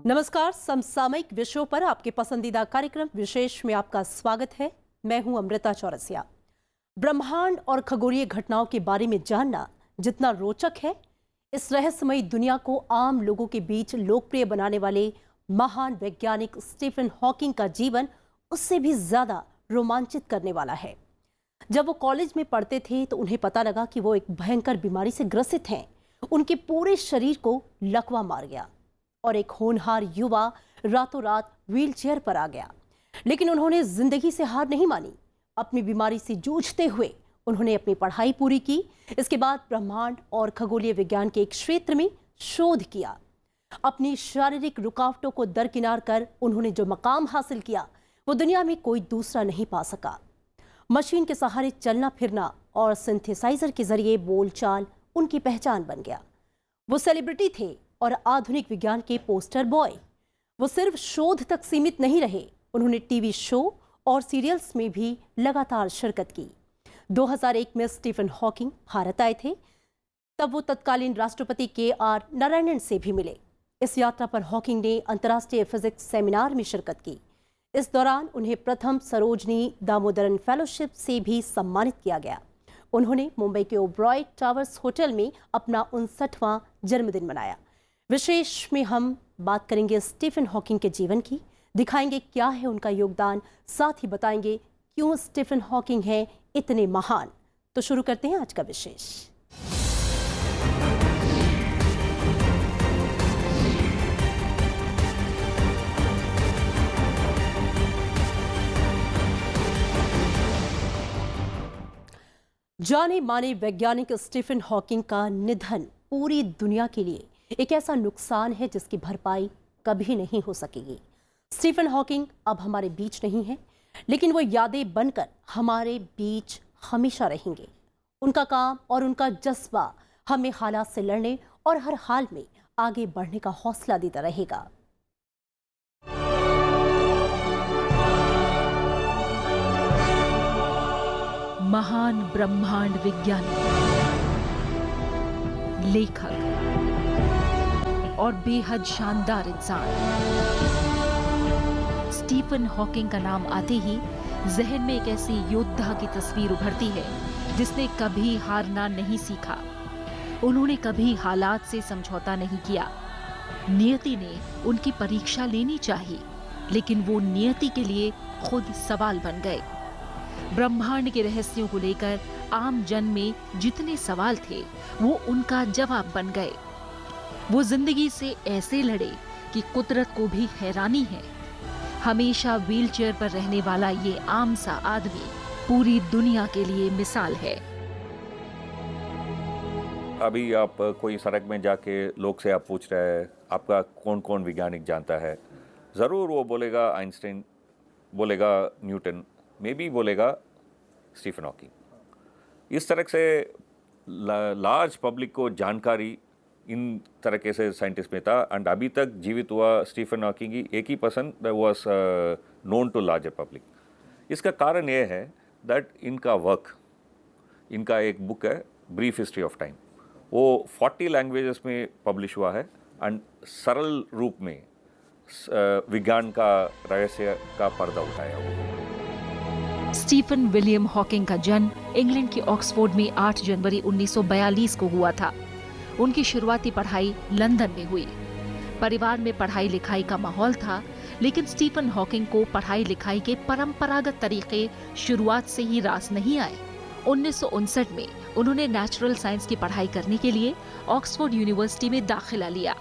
नमस्कार। समसामयिक विषयों पर आपके पसंदीदा कार्यक्रम विशेष में आपका स्वागत है। मैं हूं अमृता चौरसिया। ब्रह्मांड और खगोलीय घटनाओं के बारे में जानना जितना रोचक है, इस रहस्यमयी दुनिया को आम लोगों के बीच लोकप्रिय बनाने वाले महान वैज्ञानिक स्टीफन हॉकिंग का जीवन उससे भी ज्यादा रोमांचित करने वाला है। जब वो कॉलेज में पढ़ते थे तो उन्हें पता लगा कि वो एक भयंकर बीमारी से ग्रसित हैं। उनके पूरे शरीर को लकवा मार गया और एक होनहार युवा रातों रात व्हीलचेयर पर आ गया। लेकिन उन्होंने जिंदगी से हार नहीं मानी। अपनी बीमारी से जूझते हुए उन्होंने अपनी पढ़ाई पूरी की। इसके बाद ब्रह्मांड और खगोलीय विज्ञान के एक क्षेत्र में शोध किया। अपनी शारीरिक रुकावटों को दरकिनार कर उन्होंने जो मकाम हासिल किया वो दुनिया में कोई दूसरा नहीं पा सका। मशीन के सहारे चलना फिरना और सिंथेसाइजर के जरिए बोलचाल उनकी पहचान बन गया। वो सेलिब्रिटी थे और आधुनिक विज्ञान के पोस्टर बॉय। वो सिर्फ शोध तक सीमित नहीं रहे, उन्होंने टीवी शो और सीरियल्स में भी लगातार शिरकत की। 2001 में स्टीफन हॉकिंग भारत आए थे। तब वो तत्कालीन राष्ट्रपति KR नारायणन से भी मिले। इस यात्रा पर हॉकिंग ने अंतर्राष्ट्रीय फिजिक्स सेमिनार में शिरकत की। इस दौरान उन्हें प्रथम सरोजनी दामोदरन फेलोशिप से भी सम्मानित किया गया। उन्होंने मुंबई के ओबरॉय टावर्स होटल में अपना 59वां जन्मदिन मनाया। विशेष में हम बात करेंगे स्टीफन हॉकिंग के जीवन की, दिखाएंगे क्या है उनका योगदान, साथ ही बताएंगे क्यों स्टीफन हॉकिंग है इतने महान। तो शुरू करते हैं आज का विशेष। जाने माने वैज्ञानिक स्टीफन हॉकिंग का निधन पूरी दुनिया के लिए एक ऐसा नुकसान है जिसकी भरपाई कभी नहीं हो सकेगी। स्टीफन हॉकिंग अब हमारे बीच नहीं है, लेकिन वो यादें बनकर हमारे बीच हमेशा रहेंगे। उनका काम और उनका जज्बा हमें हालात से लड़ने और हर हाल में आगे बढ़ने का हौसला देता रहेगा। महान ब्रह्मांड विज्ञानी, लेखक और बेहद शानदार इंसान। स्टीफन हॉकिंग का नाम आते ही जहन में एक ऐसी योद्धा की तस्वीर उभरती है जिसने कभी हारना नहीं सीखा। उन्होंने कभी हालात से समझौता नहीं किया। नियति ने उनकी परीक्षा लेनी चाहिए, लेकिन वो नियति के लिए खुद सवाल बन गए। ब्रह्मांड के रहस्यों को लेकर आम जन में जितने सवाल थे वो उनका जवाब बन गए। वो जिंदगी से ऐसे लड़े कि कुदरत को भी हैरानी है। हमेशा व्हीलचेयर पर रहने वाला ये आम सा आदमी पूरी दुनिया के लिए मिसाल है। अभी आप कोई सड़क में जाके लोग से आप पूछ रहे हैं आपका कौन कौन वैज्ञानिक जानता है, ज़रूर वो बोलेगा आइंस्टाइन, बोलेगा न्यूटन, मे बी बोलेगा स्टीफन हॉकिंग। इस तरह से लार्ज पब्लिक को जानकारी इन तरीके से साइंटिस्ट में था। एंड अभी तक जीवित हुआ स्टीफन हॉकिंग ही एक ही person was known to larger public. इसका कारण ये है दैट इनका वर्क, इनका एक बुक है ब्रीफ हिस्ट्री ऑफ टाइम, वो 40 लैंग्वेजेस में पब्लिश हुआ है एंड सरल रूप में विज्ञान का रहस्य का पर्दा उठाया हुआ। स्टीफन विलियम हॉकिंग का जन्म इंग्लैंड के ऑक्सफोर्ड में 8 जनवरी 1942 को हुआ था। उनकी शुरुआती पढ़ाई लंदन में हुई। परिवार में पढ़ाई लिखाई का माहौल था, लेकिन स्टीफन हॉकिंग को पढ़ाई लिखाई के परंपरागत तरीके शुरुआत से ही रास नहीं आए। 1959 में उन्होंने नेचुरल साइंस की पढ़ाई करने के लिए ऑक्सफोर्ड यूनिवर्सिटी में दाखिला लिया।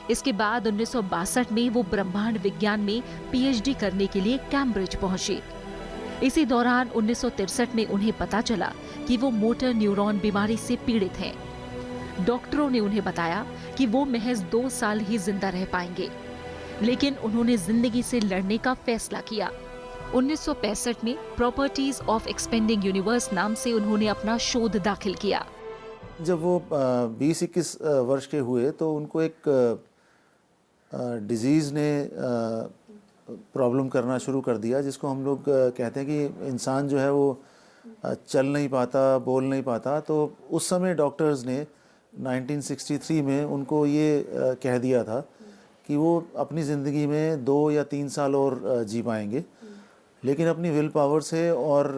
इसके बाद 1962 में वो ब्रह्मांड विज्ञान में PhD करने के लिए कैम्ब्रिज पहुंचे। इसी दौरान 1963 में उन्हें पता चला कि वो मोटर न्यूरॉन बीमारी से पीड़ित हैं। डॉक्टरों ने उन्हें बताया कि वो महज 2 साल ही जिंदा रह पाएंगे, लेकिन उन्होंने जिंदगी से लड़ने का फैसला किया। 1965 में प्रॉपर्टीज ऑफ एक्सपेंडिंग यूनिवर्स नाम से उन्होंने अपना शोध दाखिल किया। जब वो 20-21 वर्ष के हुए तो उनको एक डिजीज़ ने प्रॉब्लम करना शुरू कर दिया, जिसको हम लोग कहते हैं कि इंसान जो है वो चल नहीं पाता, बोल नहीं पाता। तो उस समय डॉक्टर्स ने 1963 में उनको ये कह दिया था कि वो अपनी ज़िंदगी में 2 या 3 साल और जी पाएंगे, लेकिन अपनी विल पावर से और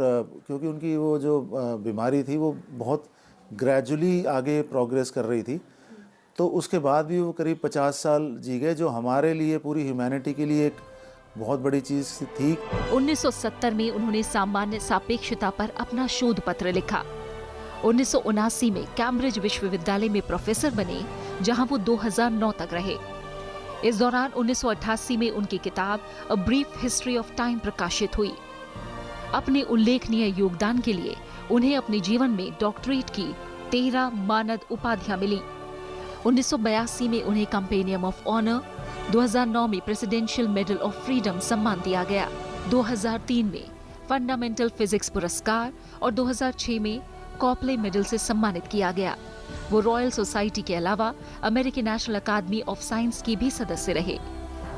क्योंकि उनकी वो जो बीमारी थी वो बहुत ग्रेजुअली आगे प्रोग्रेस कर रही थी, तो उसके बाद भी वो करीब 50 साल जी गए, जो हमारे लिए, पूरी ह्यूमैनिटी के लिए एक बहुत बड़ी चीज़ थी। 1970 में उन्होंने सामान्य सापेक्षता पर अपना शोध पत्र लिखा। 1979 में कैम्ब्रिज विश्वविद्यालय में प्रोफेसर बने, जहां वो 2009 तक रहे। इस दौरान 1988 में उनकी किताब a brief history of time प्रकाशित हुई। अपने उल्लेखनीय योगदान के लिए उन्हें अपने जीवन में डॉक्टरेट की 13 मानद उपाधियां मिली। 1982 में उन्हें कंपेनियन ऑफ ऑनर, 2009 में प्रेसिडेंशियल मेडल ऑफ फ्रीडम सम्मान दिया गया, 2003 में फंडामेंटल फिजिक्स पुरस्कार और 2006 में कॉपले मेडल से सम्मानित किया गया। वो रॉयल सोसाइटी के अलावा American National Academy of Science की भी सदस्य रहे।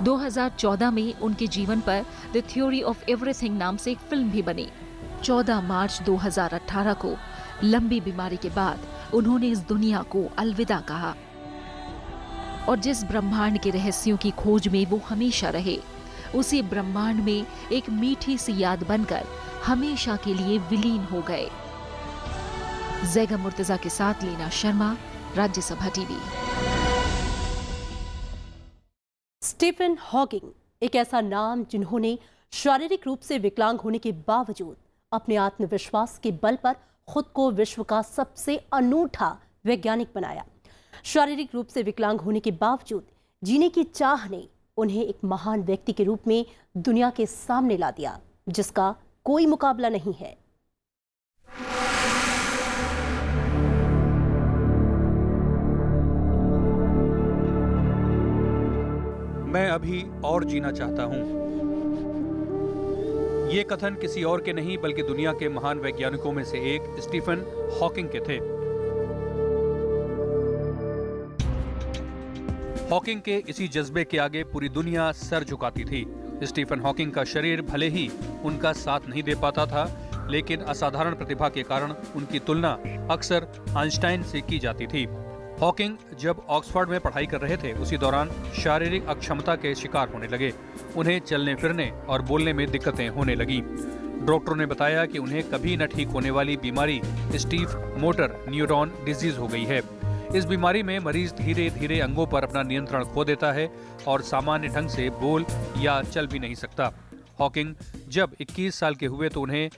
2014 में उनके जीवन पर द थ्योरी ऑफ एवरीथिंग नाम से एक फिल्म भी बनी। 14 मार्च 2018 को लंबी बीमारी के बाद उन्होंने इस दुनिया को अलविदा कहा। और जिस ब्रह्मांड के रहस्यों की खोज में वो हमेशा रहे, उसी ब्रह्मांड में एक मीठी सी याद बनकर हमेशा के लिए विलीन हो गए। जैगम मुर्तजा के साथ Leena Sharma, Rajya Sabha TV. Stephen Hawking एक ऐसा नाम जिन्होंने शारीरिक रूप से विकलांग होने के बावजूद अपने आत्मविश्वास के बल पर खुद को विश्व का सबसे अनूठा वैज्ञानिक बनाया। शारीरिक रूप से विकलांग होने के बावजूद जीने की चाह ने उन्हें एक महान व्यक्ति के रूप में दुनिया के सामने ला दिया, जिसका कोई मुकाबला नहीं है। मैं अभी और जीना चाहता हूं। ये कथन किसी और के नहीं बल्कि दुनिया के महान वैज्ञानिकों में से एक स्टीफन हॉकिंग के थे। हॉकिंग के इसी जज्बे के आगे पूरी दुनिया सर झुकाती थी। स्टीफन हॉकिंग का शरीर भले ही उनका साथ नहीं दे पाता था, लेकिन असाधारण प्रतिभा के कारण उनकी तुलना अक्सर आइंस्टाइन से की जाती थी। हॉकिंग जब ऑक्सफोर्ड में पढ़ाई कर रहे थे, उसी दौरान शारीरिक अक्षमता के शिकार होने लगे। उन्हें चलने फिरने और बोलने में दिक्कतें होने लगी। डॉक्टरों ने बताया कि उन्हें कभी न ठीक होने वाली बीमारी स्टीफ मोटर न्यूरॉन डिजीज हो गई है। इस बीमारी में मरीज धीरे धीरे अंगों पर अपना नियंत्रण खो देता है और सामान्य ढंग से बोल या चल भी नहीं सकता। हॉकिंग जब 21 साल के हुए तो उन्हें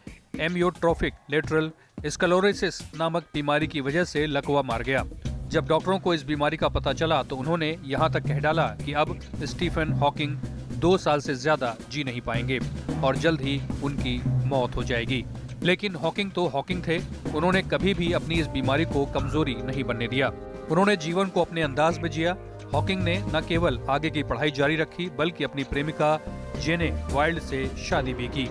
एमियोट्रोफिक लेटरल स्क्लेरोसिस नामक बीमारी की वजह से लकवा मार गया। जब डॉक्टरों को इस बीमारी का पता चला तो उन्होंने यहाँ तक कह डाला कि अब स्टीफन हॉकिंग 2 साल से ज्यादा जी नहीं पाएंगे और जल्द ही उनकी मौत हो जाएगी। लेकिन हॉकिंग तो हॉकिंग थे। उन्होंने कभी भी अपनी इस बीमारी को कमजोरी नहीं बनने दिया। उन्होंने जीवन को अपने अंदाज में जिया। हॉकिंग ने न केवल आगे की पढ़ाई जारी रखी बल्कि अपनी प्रेमिका जेने वाइल्ड से शादी भी की।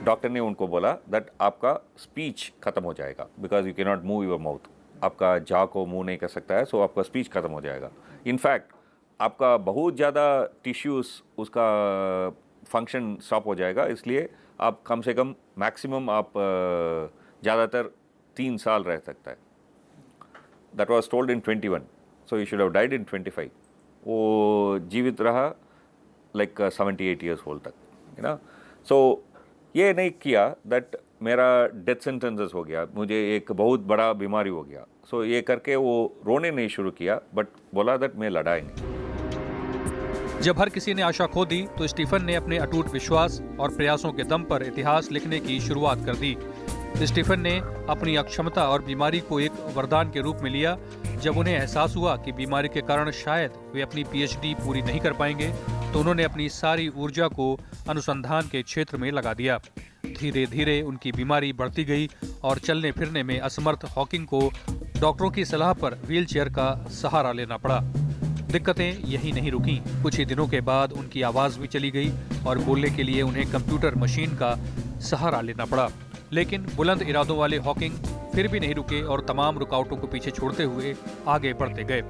डॉक्टर ने उनको बोला दैट आपका स्पीच खत्म हो जाएगा because you can not move your mouth. आपका जा को मूव नहीं कर सकता है, सो आपका स्पीच खत्म हो जाएगा। इनफैक्ट आपका बहुत ज़्यादा टिश्यूज़ उसका फंक्शन स्टॉप हो जाएगा, इसलिए आप कम से कम मैक्सिमम आप ज़्यादातर 3 साल रह सकता है। That was told in 21, so you should have died in 25। वो जीवित रहा लाइक 78 ईयर्स ओल्ड तक, है ना। सो ये नहीं किया दैट मेरा डेथ सेंटेंसेस हो गया, मुझे एक बहुत बड़ा बीमारी हो गया। सो ये करके वो रोने नहीं शुरू किया, बट बोला दैट मैं लड़ाएंगे। जब हर किसी ने आशा खो दी तो स्टीफन ने अपने अटूट विश्वास और प्रयासों के दम पर इतिहास लिखने की शुरुआत कर दी। स्टीफन ने अपनी अक्षमता और बीमारी को एक वरदान के रूप में लिया। जब उन्हें एहसास हुआ कि बीमारी के कारण शायद वे अपनी पीएचडी पूरी नहीं कर पाएंगे, तो उन्होंने अपनी सारी ऊर्जा को अनुसंधान के क्षेत्र में लगा दिया। धीरे धीरे उनकी बीमारी बढ़ती गई और चलने फिरने में असमर्थ हॉकिंग को डॉक्टरों की सलाह पर व्हीलचेयर का सहारा लेना पड़ा। दिक्कतें यही नहीं रुकीं। कुछ ही दिनों के बाद उनकी आवाज़ भी चली गई और बोलने के लिए उन्हें कंप्यूटर मशीन का सहारा लेना पड़ा। लेकिन बुलंद इरादों वाले हॉकिंग फिर भी नहीं रुके और तमाम रुकावटों को पीछे छोड़ते हुए आगे बढ़ते गए।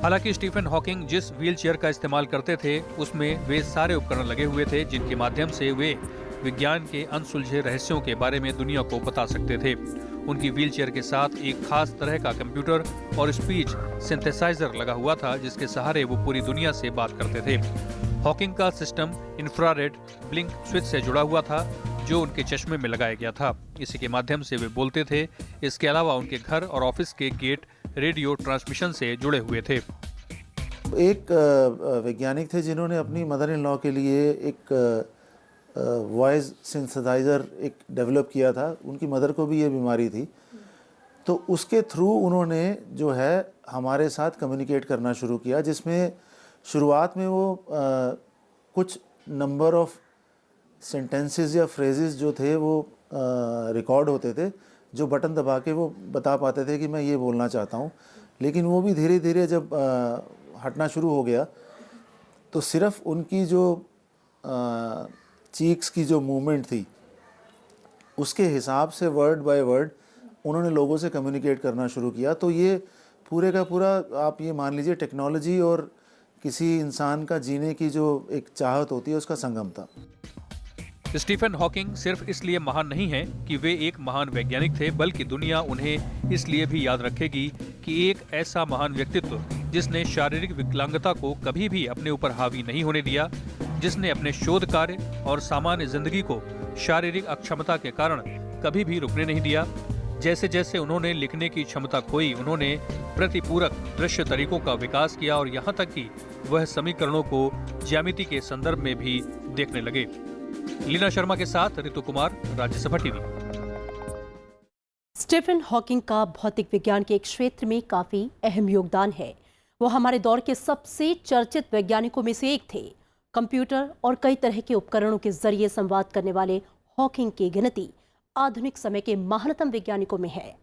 हालांकि स्टीफन हॉकिंग जिस व्हीलचेयर का इस्तेमाल करते थे उसमें वे सारे उपकरण लगे हुए थे जिनके माध्यम से वे विज्ञान के अनसुलझे रहस्यों के बारे में दुनिया को बता सकते थे। उनकी व्हीलचेयर के साथ एक खास तरह का कंप्यूटर और स्पीच सिंथेसाइजर लगा हुआ था, जिसके सहारे वो पूरी दुनिया से बात करते थे। हॉकिंग का सिस्टम इंफ्रारेड ब्लिंक स्विच से जुड़ा हुआ था, जो उनके चश्मे में लगाया गया था। इसी के माध्यम से वे बोलते थे। इसके अलावा उनके घर और ऑफिस के गेट रेडियो ट्रांसमिशन से जुड़े हुए थे। एक वैज्ञानिक थे जिन्होंने अपनी मदर इन लॉ के लिए एक वॉइस सिंथेसाइज़र एक डेवलप किया था। उनकी मदर को भी ये बीमारी थी, तो उसके थ्रू उन्होंने जो है हमारे साथ कम्युनिकेट करना शुरू किया, जिसमें शुरुआत में वो कुछ नंबर ऑफ सेंटेंसेस या फ्रेजेस जो थे वो रिकॉर्ड होते थे, जो बटन दबा के वो बता पाते थे कि मैं ये बोलना चाहता हूँ। लेकिन वो भी धीरे धीरे जब हटना शुरू हो गया, तो सिर्फ उनकी जो चीक्स की जो मूवमेंट थी उसके हिसाब से वर्ड बाय वर्ड उन्होंने लोगों से कम्युनिकेट करना शुरू किया। तो ये पूरे का पूरा आप ये मान लीजिए टेक्नोलॉजी और किसी इंसान का जीने की जो एक चाहत होती है उसका संगम था। स्टीफन हॉकिंग सिर्फ इसलिए महान नहीं हैं कि वे एक महान वैज्ञानिक थे, बल्कि दुनिया उन्हें इसलिए भी याद रखेगी कि एक ऐसा महान व्यक्तित्व जिसने शारीरिक विकलांगता को कभी भी अपने ऊपर हावी नहीं होने दिया, जिसने अपने शोध कार्य और सामान्य जिंदगी को शारीरिक अक्षमता के कारण कभी भी रुकने नहीं दिया। जैसे जैसे उन्होंने लिखने की क्षमता खोई, उन्होंने प्रतिपूरक दृश्य तरीकों का विकास किया और यहाँ तक कि वह समीकरणों को ज्यामिति के संदर्भ में भी देखने लगे। लीना शर्मा के साथ Ritu Kumar, Rajya Sabha TV. Stephen Hawking का भौतिक विज्ञान के एक क्षेत्र में काफी अहम योगदान है। वो हमारे दौर के सबसे चर्चित वैज्ञानिकों में से एक थे। कंप्यूटर और कई तरह के उपकरणों के जरिए संवाद करने वाले हॉकिंग की गिनती आधुनिक समय के महानतम वैज्ञानिकों में है।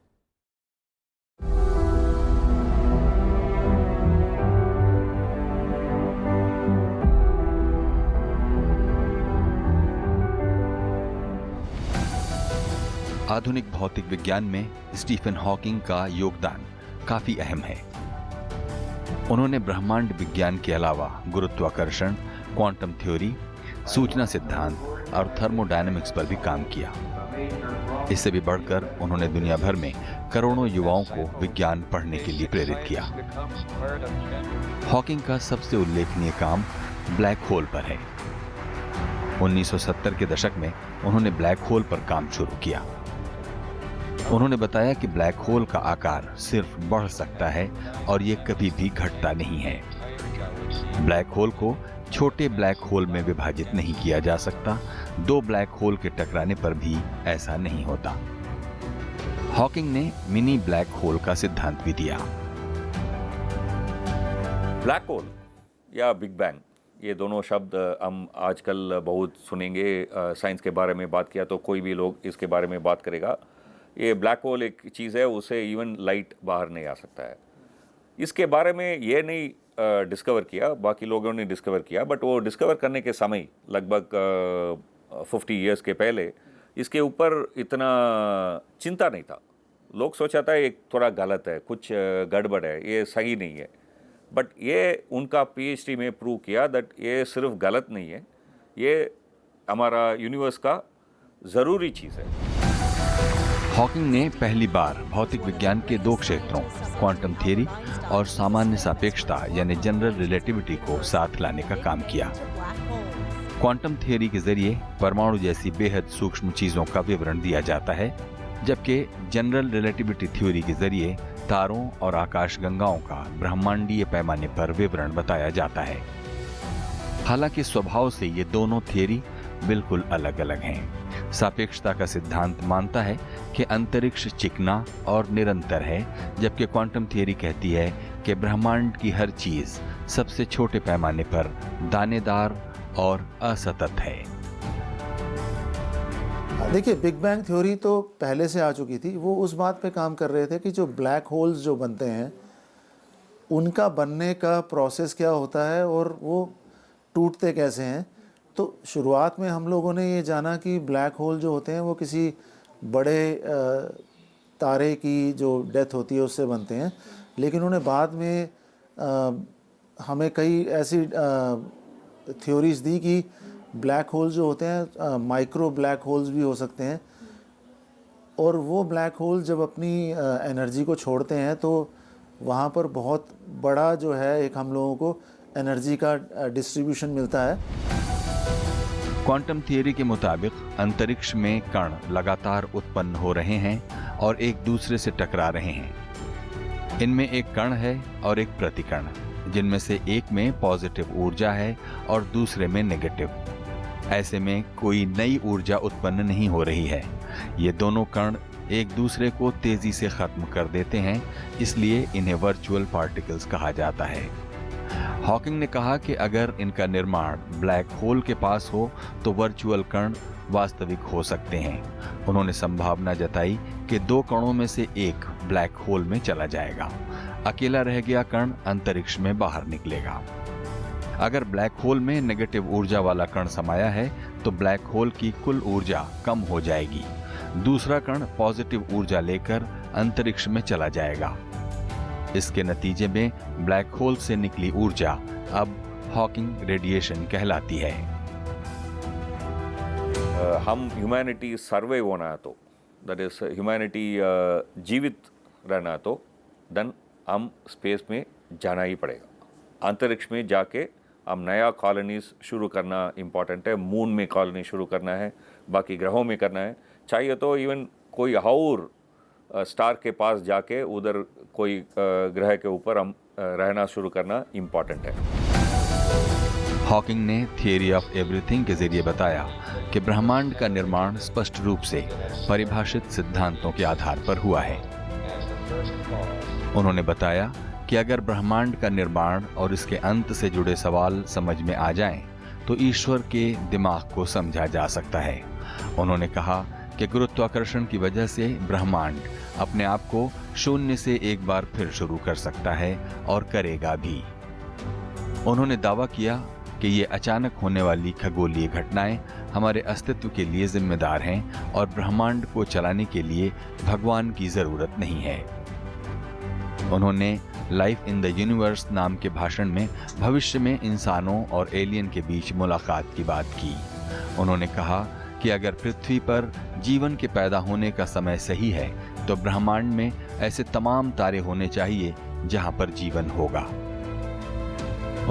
आधुनिक भौतिक विज्ञान में स्टीफन हॉकिंग का योगदान काफी अहम है। उन्होंने ब्रह्मांड विज्ञान के अलावा गुरुत्वाकर्षण, क्वांटम थ्योरी, सूचना सिद्धांत और थर्मोडायनामिक्स पर भी काम किया। इससे भी बढ़कर उन्होंने दुनिया भर में करोड़ों युवाओं को विज्ञान पढ़ने के लिए प्रेरित किया। हॉकिंग का सबसे उल्लेखनीय काम ब्लैक होल पर है। 1970 के दशक में उन्होंने ब्लैक होल पर काम शुरू किया। उन्होंने बताया कि ब्लैक होल का आकार सिर्फ बढ़ सकता है और ये कभी भी घटता नहीं है। ब्लैक होल को छोटे ब्लैक होल में विभाजित नहीं किया जा सकता। दो ब्लैक होल के टकराने पर भी ऐसा नहीं होता। हॉकिंग ने मिनी ब्लैक होल का सिद्धांत भी दिया। ब्लैक होल या बिग बैंग, ये दोनों शब्द हम आजकल बहुत सुनेंगे। साइंस के बारे में बात किया तो कोई भी लोग इसके बारे में बात करेगा। ये ब्लैक होल एक चीज़ है, उसे इवन लाइट बाहर नहीं आ सकता है। इसके बारे में ये नहीं डिस्कवर किया, बाकी लोगों ने डिस्कवर किया, बट वो डिस्कवर करने के समय लगभग 50 इयर्स के पहले इसके ऊपर इतना चिंता नहीं था। लोग सोचा था ये थोड़ा गलत है, कुछ गड़बड़ है, ये सही नहीं है। बट ये उनका PhD में प्रूव किया दैट ये सिर्फ गलत नहीं है, ये हमारा यूनिवर्स का ज़रूरी चीज़ है। हॉकिंग ने पहली बार भौतिक विज्ञान के दो क्षेत्रों क्वांटम थ्योरी और सामान्य सापेक्षता यानी जनरल रिलेटिविटी को साथ लाने का काम किया। क्वांटम थ्योरी के जरिए परमाणु जैसी बेहद सूक्ष्म चीजों का विवरण दिया जाता है, जबकि जनरल रिलेटिविटी थ्योरी के जरिए तारों और आकाशगंगाओं का ब्रह्मांडीय पैमाने पर विवरण बताया जाता है। हालांकि स्वभाव से ये दोनों थ्योरी बिल्कुल अलग अलग हैं। सापेक्षता का सिद्धांत मानता है कि अंतरिक्ष चिकना और निरंतर है, जबकि क्वांटम थ्योरी कहती है कि ब्रह्मांड की हर चीज सबसे छोटे पैमाने पर दानेदार और असतत है। देखिए, बिग बैंग थ्योरी तो पहले से आ चुकी थी। वो उस बात पे काम कर रहे थे कि जो ब्लैक होल्स जो बनते हैं उनका बनने का प्रोसेस क्या होता है और वो टूटते कैसे हैं। तो शुरुआत में हम लोगों ने ये जाना कि ब्लैक होल जो होते हैं वो किसी बड़े तारे की जो डेथ होती है उससे बनते हैं, लेकिन उन्होंने बाद में हमें कई ऐसी थ्योरीज दी कि ब्लैक होल जो होते हैं माइक्रो ब्लैक होल्स भी हो सकते हैं। और वो ब्लैक होल जब अपनी एनर्जी को छोड़ते हैं तो वहाँ पर बहुत बड़ा जो है एक हम लोगों को एनर्जी का डिस्ट्रीब्यूशन मिलता है। क्वांटम थियरी के मुताबिक अंतरिक्ष में कण लगातार उत्पन्न हो रहे हैं और एक दूसरे से टकरा रहे हैं। इनमें एक कण है और एक प्रतिकण, जिनमें से एक में पॉजिटिव ऊर्जा है और दूसरे में नेगेटिव। ऐसे में कोई नई ऊर्जा उत्पन्न नहीं हो रही है। ये दोनों कण एक दूसरे को तेजी से खत्म कर देते हैं, इसलिए इन्हें वर्चुअल पार्टिकल्स कहा जाता है। हॉकिंग ने कहा कि अगर इनका निर्माण ब्लैक होल के पास हो तो वर्चुअल कण वास्तविक हो सकते हैं। उन्होंने संभावना जताई कि दो कणों में से एक ब्लैक होल में चला जाएगा, अकेला रह गया कण अंतरिक्ष में बाहर निकलेगा। अगर ब्लैक होल में नेगेटिव ऊर्जा वाला कण समाया है तो ब्लैक होल की कुल ऊर्जा कम हो जाएगी। दूसरा कण पॉजिटिव ऊर्जा लेकर अंतरिक्ष में चला जाएगा। इसके नतीजे में ब्लैक होल से निकली ऊर्जा अब हॉकिंग रेडिएशन कहलाती है। हम ह्यूमैनिटी सर्वाइव होना है तो, दैट इज ह्यूमैनिटी जीवित रहना तो देन हम स्पेस में जाना ही पड़ेगा। अंतरिक्ष में जाके हम नया कॉलोनीज शुरू करना इम्पॉर्टेंट है। मून में कॉलोनी शुरू करना है, बाकी ग्रहों में करना है। चाहिए तो इवन कोई और स्टार के पास जाके उधर कोई ग्रह के ऊपर हम रहना शुरू करना इम्पॉर्टेंट है। हॉकिंग ने थियरी ऑफ एवरीथिंग के जरिए बताया कि ब्रह्मांड का निर्माण स्पष्ट रूप से परिभाषित सिद्धांतों के आधार पर हुआ है। उन्होंने बताया कि अगर ब्रह्मांड का निर्माण और इसके अंत से जुड़े सवाल समझ में आ जाएं, तो ईश्वर के दिमाग को समझा जा सकता है। उन्होंने कहा कि गुरुत्वाकर्षण की वजह से ब्रह्मांड अपने आप को शून्य से एक बार फिर शुरू कर सकता है और करेगा भी। उन्होंने दावा किया कि ये अचानक होने वाली खगोलीय घटनाएं हमारे अस्तित्व के लिए जिम्मेदार हैं और ब्रह्मांड को चलाने के लिए भगवान की जरूरत नहीं है। उन्होंने लाइफ इन द यूनिवर्स नाम के भाषण में भविष्य में इंसानों और एलियन के बीच मुलाकात की बात की। उन्होंने कहा कि अगर पृथ्वी पर जीवन के पैदा होने का समय सही है तो ब्रह्मांड में ऐसे तमाम तारे होने चाहिए जहां पर जीवन होगा।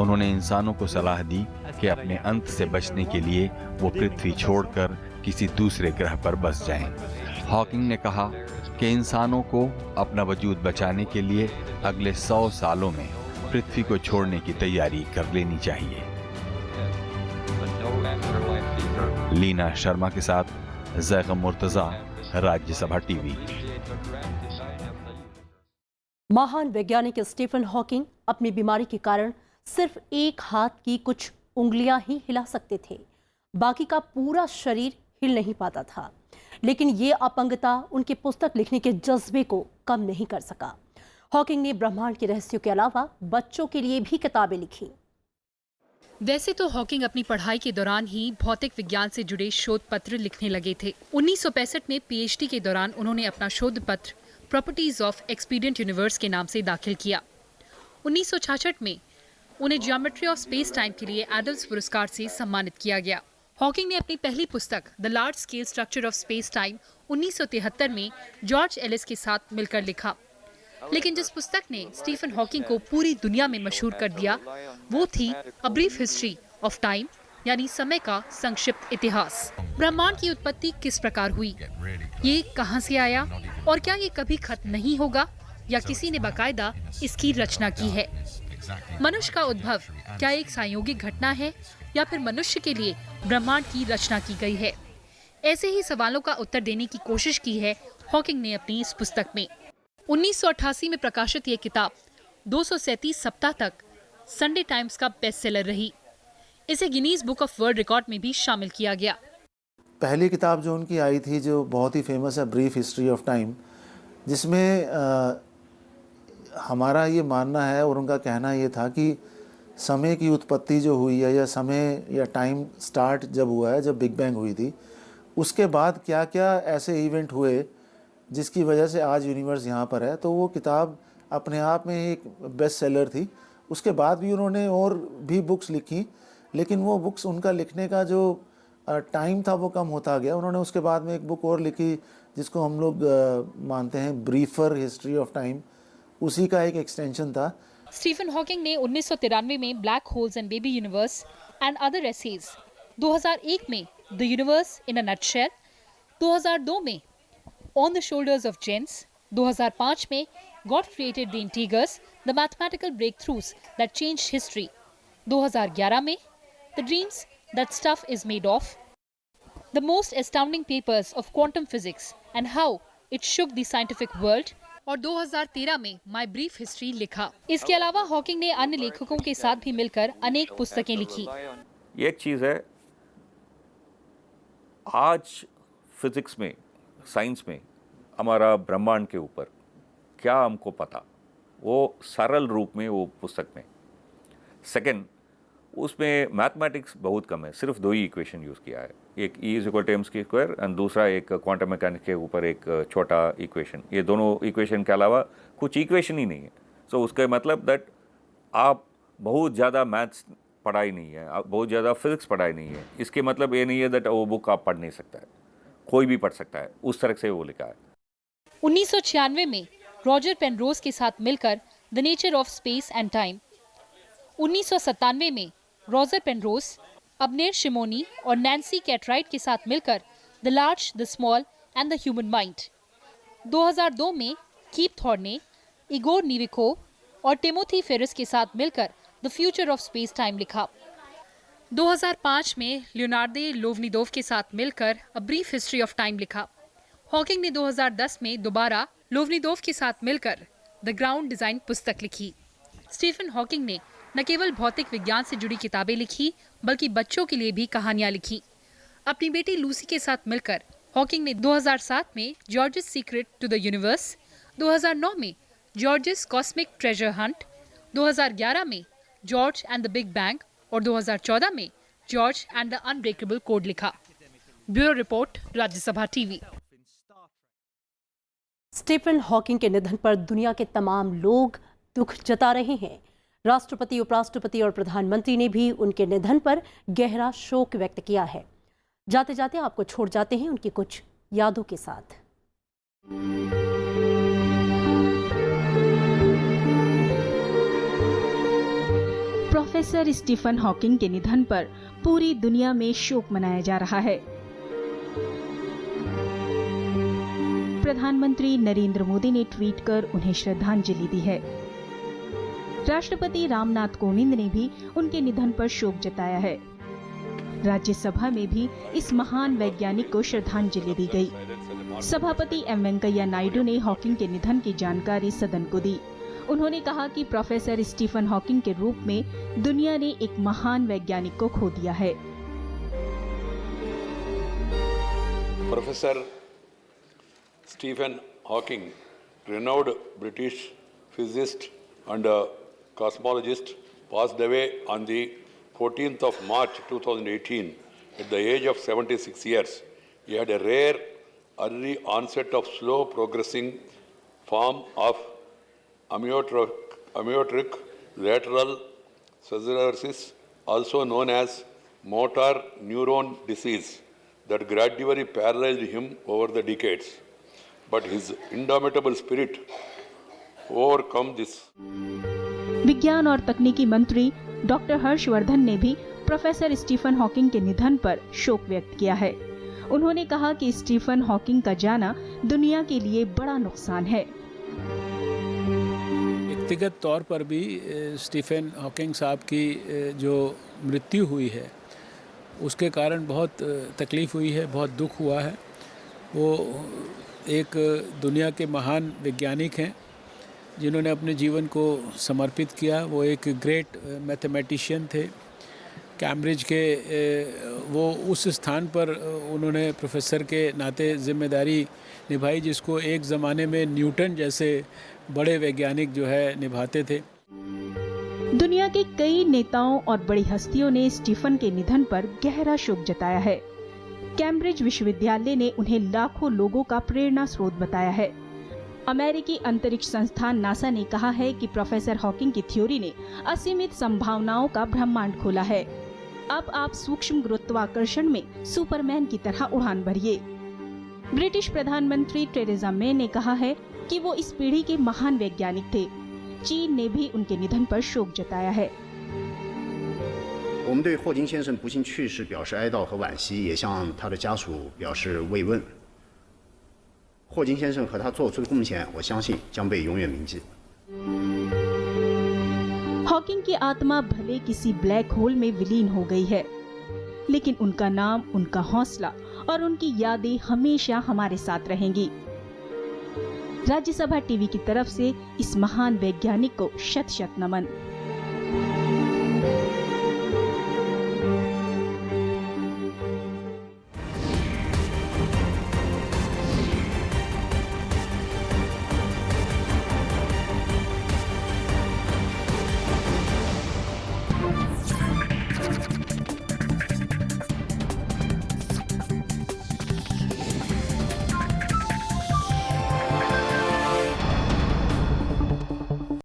उन्होंने इंसानों को सलाह दी कि अपने अंत से बचने के लिए वो पृथ्वी छोड़कर किसी दूसरे ग्रह पर बस जाएं। हॉकिंग ने कहा कि इंसानों को अपना वजूद बचाने के लिए अगले 100 सालों में पृथ्वी को छोड़ने की तैयारी कर लेनी चाहिए। लीना शर्मा के साथ ज़ैगम मुर्तज़ा, राज्यसभा टीवी। महान वैज्ञानिक स्टीफन हॉकिंग अपनी बीमारी के कारण सिर्फ एक हाथ की कुछ उंगलियां ही हिला सकते थे, बाकी का पूरा शरीर हिल नहीं पाता था। लेकिन ये अपंगता उनके पुस्तक लिखने के जज्बे को कम नहीं कर सका। हॉकिंग ने ब्रह्मांड के रहस्यों के अलावा बच्चों के लिए भी किताबें लिखी। वैसे तो हॉकिंग अपनी पढ़ाई के दौरान ही भौतिक विज्ञान से जुड़े शोध पत्र लिखने लगे थे। 1965 में पीएचडी के दौरान उन्होंने अपना शोध पत्र प्रॉपर्टीज ऑफ एक्सपीडिएंट यूनिवर्स के नाम से दाखिल किया। 1966 में उन्हें ज्योमेट्री ऑफ स्पेस टाइम के लिए एडल्स पुरस्कार से सम्मानित किया गया। हॉकिंग ने अपनी पहली पुस्तक the large scale structure of space time 1973 में जॉर्ज एलिस के साथ मिलकर लिखा। लेकिन जिस पुस्तक ने स्टीफन हॉकिंग को पूरी दुनिया में मशहूर कर दिया वो थी a brief history of time, यानी समय का संक्षिप्त इतिहास। ब्रह्मांड की उत्पत्ति किस प्रकार हुई, ये कहां से आया और क्या ये कभी खत्म नहीं होगा या किसी ने बाकायदा इसकी रचना की है। मनुष्य का उद्भव क्या एक संयोगिक घटना है या फिर मनुष्य के लिए ब्रह्मांड की रचना की गई है। ऐसे ही सवालों का उत्तर देने की कोशिश की है हॉकिंग ने अपनी इस पुस्तक में। 1988 में प्रकाशित ये किताब 237 सप्ताह तक संडे टाइम्स का बेस्टसेलर रही। इसे Guinness book of world record में भी शामिल किया गया। पहली किताब जो उनकी आई थी, जो बहुत ही फेमस है, ब्रीफ हिस्ट्री ऑफ टाइम, जिसमें हमारा ये मानना है और उनका कहना ये था कि समय की उत्पत्ति जो हुई है या समय या टाइम स्टार्ट जब हुआ है, जब बिग बैंग हुई थी, उसके बाद क्या क्या ऐसे इवेंट हुए जिसकी वजह से आज यूनिवर्स यहाँ पर है। तो वो किताब अपने आप में एक बेस्ट सेलर थी। उसके बाद भी उन्होंने और भी बुक्स लिखी, लेकिन वो बुक्स, उनका लिखने का जो टाइम था वो कम होता गया। उन्होंने उसके बाद में एक बुक और लिखी जिसको हम लोग मानते हैं ब्रीफर हिस्ट्री ऑफ टाइम, उसी का एक एक्सटेंशन था। स्टीफन हॉकिंग ने 1993 में black holes and baby universe and other essays, 2001 में the universe in a nutshell, 2002 में on the shoulders of giants, 2005 में God created the integers, the mathematical breakthroughs that changed history, 2011 में the dreams that stuff is made of, the most astounding papers of quantum physics and how it shook the scientific world, और 2013 में my brief history लिखा। इसके अलावा Hawking ने अन्य लेखकों के साथ भी मिलकर अनेक पुस्तकें लिखी। एक चीज़ है, आज फिजिक्स में, साइंस में हमारा ब्रह्मांड के ऊपर क्या हमको पता, वो सरल रूप में वो पुस्तक में। सेकंड, उसमें मैथमेटिक्स बहुत कम है, सिर्फ 2 ही इक्वेशन यूज़ किया है, एक E=mc² एंड दूसरा एक क्वांटम मैकेनिक्स के ऊपर एक छोटा इक्वेशन। ये दोनों इक्वेशन के अलावा कुछ इक्वेशन ही नहीं है। सो उसका मतलब दैट आप बहुत ज़्यादा मैथ्स पढ़ाई नहीं है, आप बहुत ज़्यादा फिजिक्स पढ़ाई नहीं है, इसके मतलब ये नहीं है दैट वो बुक आप पढ़ नहीं सकता है, कोई भी पढ़ सकता है, उस तरह से वो लिखा है। 1996 में रॉजर पेनरोज के साथ मिलकर the nature of space and time, 1997 में रॉजर पेनरोज, अबनेर शिमोनी और नैन्सी कैटराइट के साथ मिलकर the large, the small and the human mind, 2002 में कीप थॉर्ने, इगोर निविको और टिमोथी फेरिस के साथ मिलकर the future of space time लिखा। 2005 में लियोनार्दो लोवनिदोव के साथ मिलकर a brief history of time लिखा। हॉकिंग ने 2010 में दोबारा लोवनिदोव के साथ मिलकर द ग्राउंड डिजाइन पुस्तक लिखी। स्टीफन हॉकिंग ने न केवल भौतिक विज्ञान से जुड़ी किताबें लिखी, बल्कि बच्चों के लिए भी कहानियां लिखी। अपनी बेटी लूसी के साथ मिलकर हॉकिंग ने 2007 में George's secret to the universe, 2009 में जॉर्जस कॉस्मिक ट्रेजर हंट, 2011 में George and the big bang और 2014 में George and the unbreakable code लिखा। Bureau report, Rajya Sabha TV. Stephen Hawking के निधन पर दुनिया के तमाम लोग दुख जता रहे हैं। राष्ट्रपति, उपराष्ट्रपति और प्रधानमंत्री ने भी उनके निधन पर गहरा शोक व्यक्त किया है। जाते जाते आपको छोड़ जाते हैं उनकी कुछ यादों के साथ। प्रोफेसर स्टीफन हॉकिंग के निधन पर पूरी दुनिया में शोक मनाया जा रहा है। प्रधानमंत्री नरेंद्र मोदी ने ट्वीट कर उन्हें श्रद्धांजलि दी है। राष्ट्रपति रामनाथ कोविंद ने भी उनके निधन पर शोक जताया है। राज्यसभा में भी इस महान वैज्ञानिक को श्रद्धांजलि दी गई। सभापति एम वेंकैया नायडू ने हॉकिंग के निधन की जानकारी सदन को दी। उन्होंने कहा कि प्रोफेसर स्टीफन हॉकिंग के रूप में दुनिया ने एक महान वैज्ञानिक को खो दिया है। Professor Stephen Hawking, renowned British physicist and cosmologist, passed away on the 14th of March 2018 at the age of 76 years. He had a rare early onset of slow progressing form of amyotrophic lateral sclerosis, also known as motor neuron disease, that gradually paralyzed him over the decades. But his indomitable spirit overcome this. विज्ञान और तकनीकी मंत्री doctor Harshvardhan ने भी professor Stephen Hawking के निधन पर शोक व्यक्त किया है। उन्होंने कहा कि स्टीफन हॉकिंग का जाना दुनिया के लिए बड़ा नुकसान है। व्यक्तिगत तौर पर भी स्टीफन हॉकिंग साहब की जो मृत्यु हुई है उसके कारण बहुत तकलीफ हुई है, बहुत दुख हुआ है। वो एक दुनिया के महान वैज्ञानिक हैं जिन्होंने अपने जीवन को समर्पित किया। वो एक ग्रेट मैथमेटिशियन थे। कैम्ब्रिज के वो उस स्थान पर उन्होंने प्रोफेसर के नाते जिम्मेदारी निभाई जिसको एक ज़माने में न्यूटन जैसे बड़े वैज्ञानिक जो है निभाते थे। दुनिया के कई नेताओं और बड़ी हस्तियों ने स्टीफन के निधन पर गहरा शोक जताया है। कैम्ब्रिज विश्वविद्यालय ने उन्हें लाखों लोगों का प्रेरणा स्रोत बताया है। अमेरिकी अंतरिक्ष संस्थान नासा ने कहा है कि प्रोफेसर हॉकिंग की थ्योरी ने असीमित संभावनाओं का ब्रह्मांड खोला है। अब आप सूक्ष्म गुरुत्वाकर्षण में सुपरमैन की तरह उड़ान भरिए। ब्रिटिश प्रधानमंत्री टेरेसा मे ने कहा है कि वो इस पीढ़ी के महान वैज्ञानिक थे। चीन ने भी उनके निधन पर शोक जताया है। 我们对霍金先生不幸去世表示哀悼和惋惜，也向他的家属表示慰问。霍金先生和他做出的贡献，我相信将被永远铭记。 हॉकिंग की आत्मा भले किसी ब्लैक होल में विलीन हो गई है, लेकिन उनका नाम, उनका हौसला और उनकी यादें हमेशा हमारे साथ रहेंगी। राज्यसभा टीवी की तरफ से इस महान वैज्ञानिक को शत शत नमन।